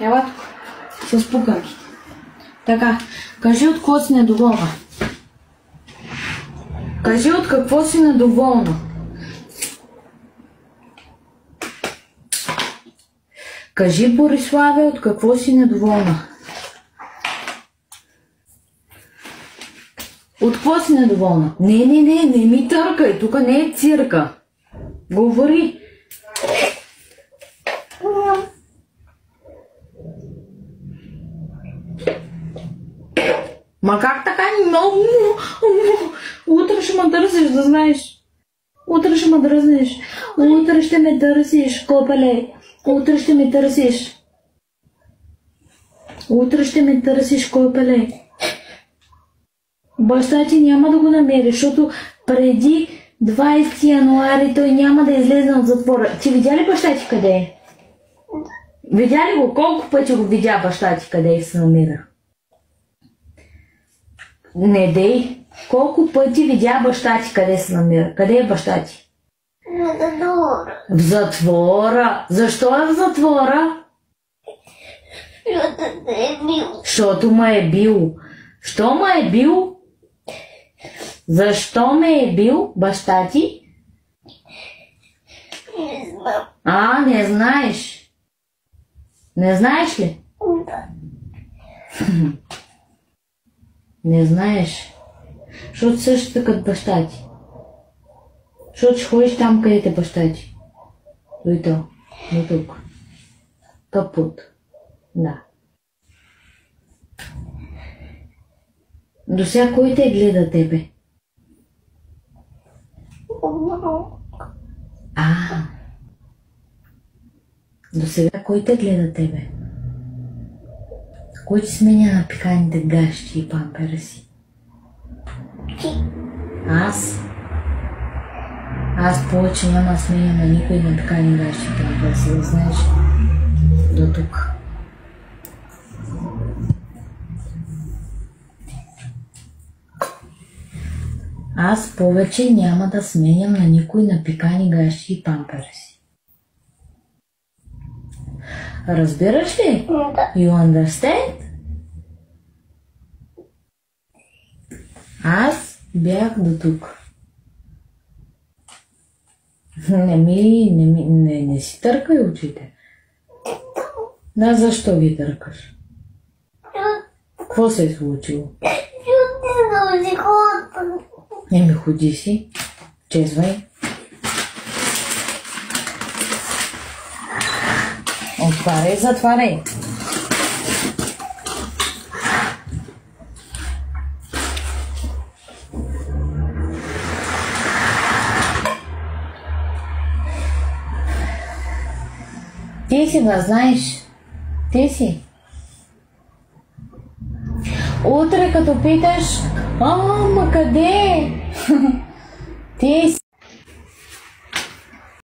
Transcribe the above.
Ела тук. С пуканките. Така, кажи от какво си недоволна. Кажи от какво си недоволна. Кажи, Бориславе, от какво си недоволна. От какво си недоволна? Не ми търкай, тук не е цирка. Говори. Ма как така много? Утре ще ме търсиш, да знаеш. Утре ще ме дръзнеш. Утре ще ме търсиш, копеле. Утре ще ме търсиш. Утре ще ме търсиш, копеле. Баща ти няма да го намери, защото преди 20 януари той няма да излезе от затвора. Ти видя ли баща ти къде е? Видя ли го? Колко пъти го видя баща ти къде се намира? Не дей. Колко пъти видя баща ти къде се намира? Къде е баща ти? В затвора. Защо е в затвора? Защото ме е бил. Що ме е бил? Защо ме е бил баща ти? Не знам. Не знаеш. Не знаеш ли? Да. Не знаеш. Защото същото като баща ти. Защото ще ходиш там, където е баща ти. Той то. Не тук. Капут. Да. До сега кой те гледа тебе? До сега кой те гледа тебе? Кой ти сменя на пиканите гащи и памперси? Аз? Аз повече няма да сменя на никой на пикани гащи и памперси, да знаеш? До тук. Аз повече няма да сменям на никой напикани гащи и памперси. Разбираш ли? Да. You understand? Аз бях до тук. Не си търкай очите. Да, защо ги търкаш? Какво се е случило? Ходи си. Чезвай. Отваряй, затваряй. Ти си да знаеш. Ти си. Утре като питаш, ма къде? Ти